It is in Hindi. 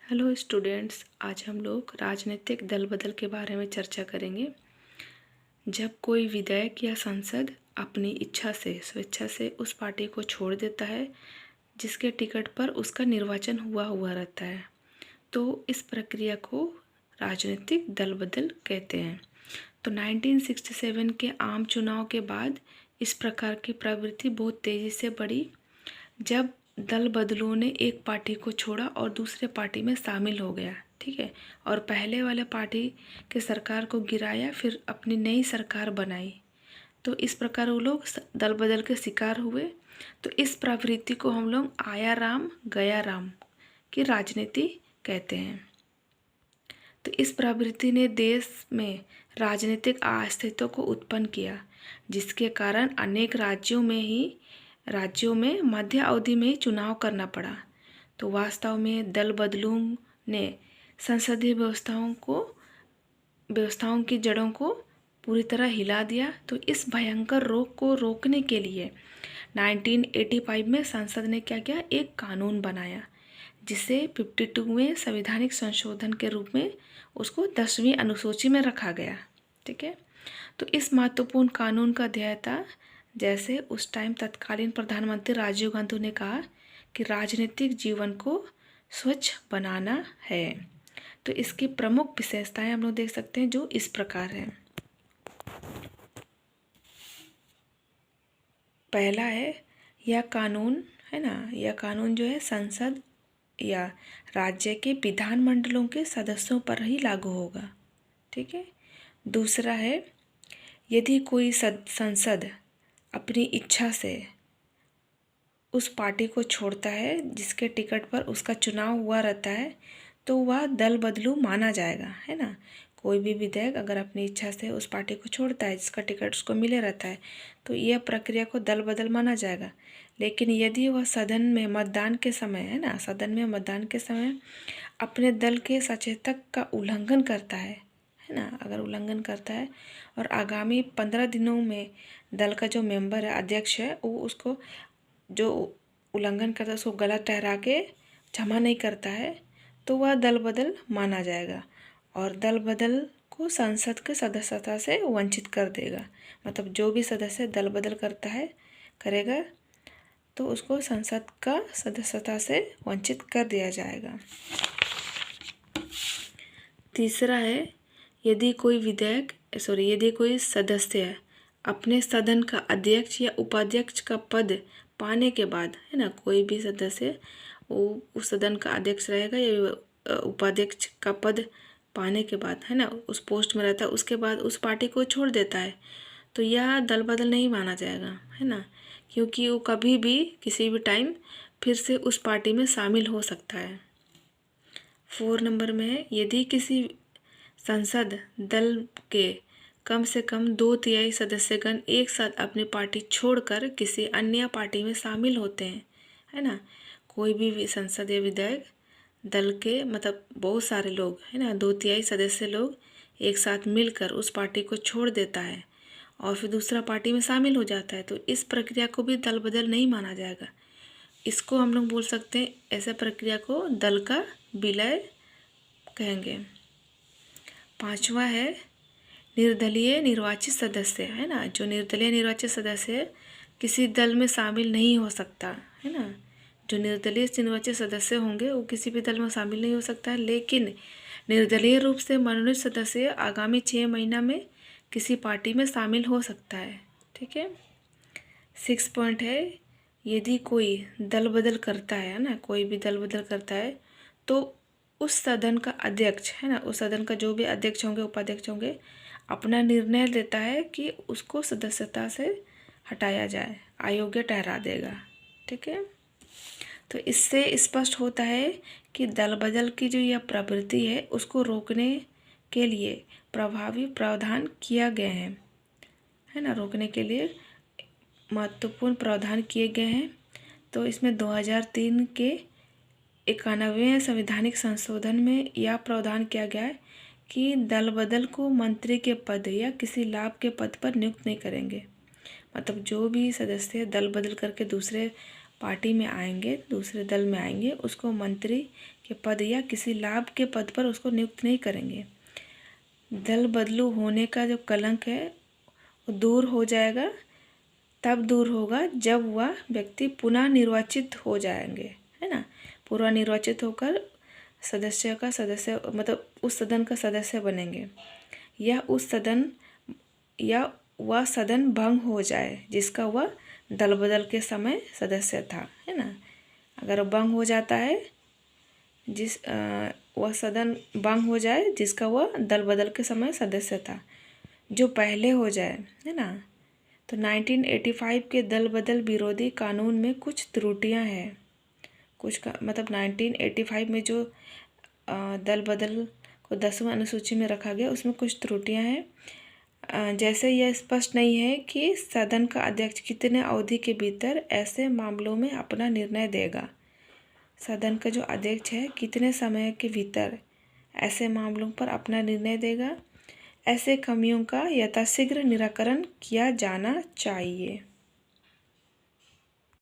हेलो स्टूडेंट्स, आज हम लोग राजनीतिक दल बदल के बारे में चर्चा करेंगे। जब कोई विधायक या सांसद अपनी इच्छा से स्वेच्छा से उस पार्टी को छोड़ देता है जिसके टिकट पर उसका निर्वाचन हुआ रहता है, तो इस प्रक्रिया को राजनीतिक दल बदल कहते हैं। तो 1967 के आम चुनाव के बाद इस प्रकार की प्रवृत्ति बहुत तेज़ी से बढ़ी, जब दल बदलू ने एक पार्टी को छोड़ा और दूसरे पार्टी में शामिल हो गया। ठीक है, और पहले वाले पार्टी के सरकार को गिराया, फिर अपनी नई सरकार बनाई। तो इस प्रकार वो लोग दल बदल के शिकार हुए। तो इस प्रवृत्ति को हम लोग आया राम गया राम की राजनीति कहते हैं। तो इस प्रवृत्ति ने देश में राजनीतिक अस्थिरता को उत्पन्न किया, जिसके कारण अनेक राज्यों में मध्य अवधि में चुनाव करना पड़ा। तो वास्तव में दल बदलू ने संसदीय व्यवस्थाओं की जड़ों को पूरी तरह हिला दिया। तो इस भयंकर रोग को रोकने के लिए 1985 में संसद ने क्या किया, एक कानून बनाया, जिसे 52वें संवैधानिक संशोधन के रूप में उसको 10वीं अनुसूची में रखा गया। ठीक है, तो इस महत्वपूर्ण कानून का ध्येय था, जैसे उस टाइम तत्कालीन प्रधानमंत्री राजीव गांधी ने कहा कि राजनीतिक जीवन को स्वच्छ बनाना है। तो इसकी प्रमुख विशेषताएं हम लोग देख सकते हैं, जो इस प्रकार हैं। पहला है, यह कानून है ना, यह कानून जो है संसद या राज्य के विधानमंडलों के सदस्यों पर ही लागू होगा। ठीक है। दूसरा है, यदि कोई संसद अपनी इच्छा से उस पार्टी को छोड़ता है जिसके टिकट पर उसका चुनाव हुआ रहता है, तो वह दल बदलू माना जाएगा, है ना। कोई भी विधायक अगर अपनी इच्छा से उस पार्टी को छोड़ता है जिसका टिकट उसको मिले रहता है, तो यह प्रक्रिया को दल बदल माना जाएगा। लेकिन यदि वह सदन में मतदान के समय, है ना, सदन में मतदान के समय अपने दल के सचेतक का उल्लंघन करता है ना, अगर उल्लंघन करता है और आगामी 15 दिनों में दल का जो मेंबर है, अध्यक्ष है, वो उसको जो उल्लंघन करता है उसको गलत ठहरा के क्षमा नहीं करता है, तो वह दल बदल माना जाएगा और दल बदल को संसद के सदस्यता से वंचित कर देगा। मतलब जो भी सदस्य दल बदल करेगा तो उसको संसद का सदस्यता से वंचित कर दिया जाएगा। तीसरा है, यदि कोई सदस्य अपने सदन का अध्यक्ष या उपाध्यक्ष का पद पाने के बाद, है ना, कोई भी सदस्य वो उस सदन का अध्यक्ष रहेगा या उपाध्यक्ष का पद पाने के बाद, है ना, उस पोस्ट में रहता है, उसके बाद उस पार्टी को छोड़ देता है, तो यह दल बदल नहीं माना जाएगा, है ना, क्योंकि वो कभी भी किसी भी टाइम फिर से उस पार्टी में शामिल हो सकता है। 4 नंबर में है, यदि किसी संसद दल के कम से कम 2/3 सदस्यगण एक साथ अपनी पार्टी छोड़कर किसी अन्य पार्टी में शामिल होते हैं, है ना। कोई भी संसद या विधायक दल के, मतलब बहुत सारे लोग, है ना, 2/3 सदस्य लोग एक साथ मिलकर उस पार्टी को छोड़ देता है और फिर दूसरा पार्टी में शामिल हो जाता है, तो इस प्रक्रिया को भी दल बदल नहीं माना जाएगा। इसको हम लोग बोल सकते हैं, ऐसा प्रक्रिया को दल का विलय कहेंगे। 5वां है, निर्दलीय निर्वाचित सदस्य, है ना, जो निर्दलीय निर्वाचित सदस्य किसी दल में शामिल नहीं हो सकता, है ना। जो निर्दलीय निर्वाचित सदस्य होंगे वो किसी भी दल में शामिल नहीं हो सकता है, लेकिन निर्दलीय रूप से मनोनीत सदस्य आगामी 6 महीना में किसी पार्टी में शामिल हो सकता है। ठीक है। 6 पॉइंट है, यदि कोई दल बदल करता है ना, कोई भी दल बदल करता है, तो उस सदन का अध्यक्ष, है ना, उस सदन का जो भी अध्यक्ष होंगे उपाध्यक्ष होंगे, अपना निर्णय लेता है कि उसको सदस्यता से हटाया जाए, अयोग्य ठहरा देगा। ठीक है। तो इससे स्पष्ट होता है कि दल बदल की जो यह प्रवृत्ति है उसको रोकने के लिए प्रभावी प्रावधान किया गए हैं, है ना, रोकने के लिए महत्वपूर्ण प्रावधान किए गए हैं। तो इसमें 2003 के 91वें संवैधानिक संशोधन में यह प्रावधान किया गया है कि दल बदल को मंत्री के पद या किसी लाभ के पद पर नियुक्त नहीं करेंगे। मतलब जो भी सदस्य दल बदल करके दूसरे पार्टी में आएंगे, दूसरे दल में आएंगे, उसको मंत्री के पद या किसी लाभ के पद पर उसको नियुक्त नहीं करेंगे। दल बदलू होने का जो कलंक है वो दूर हो जाएगा, तब दूर होगा जब वह व्यक्ति पुनः निर्वाचित हो जाएंगे, है ना। पुनः निर्वाचित होकर सदस्य मतलब उस सदन का सदस्य बनेंगे, या वह सदन भंग हो जाए जिसका वह दल बदल के समय सदस्य था, है ना। अगर भंग हो जाता है वह सदन भंग हो जाए जिसका वह दल बदल के समय सदस्य था, जो पहले हो जाए, है ना। तो 1985 के दल बदल विरोधी कानून में कुछ त्रुटियां हैं। मतलब 1985 में जो दल बदल को 10वां अनुसूची में रखा गया उसमें कुछ त्रुटियां हैं। जैसे यह स्पष्ट नहीं है कि सदन का अध्यक्ष कितने अवधि के भीतर ऐसे मामलों में अपना निर्णय देगा। सदन का जो अध्यक्ष है कितने समय के भीतर ऐसे मामलों पर अपना निर्णय देगा। ऐसे कमियों का यथाशीघ्र निराकरण किया जाना चाहिए।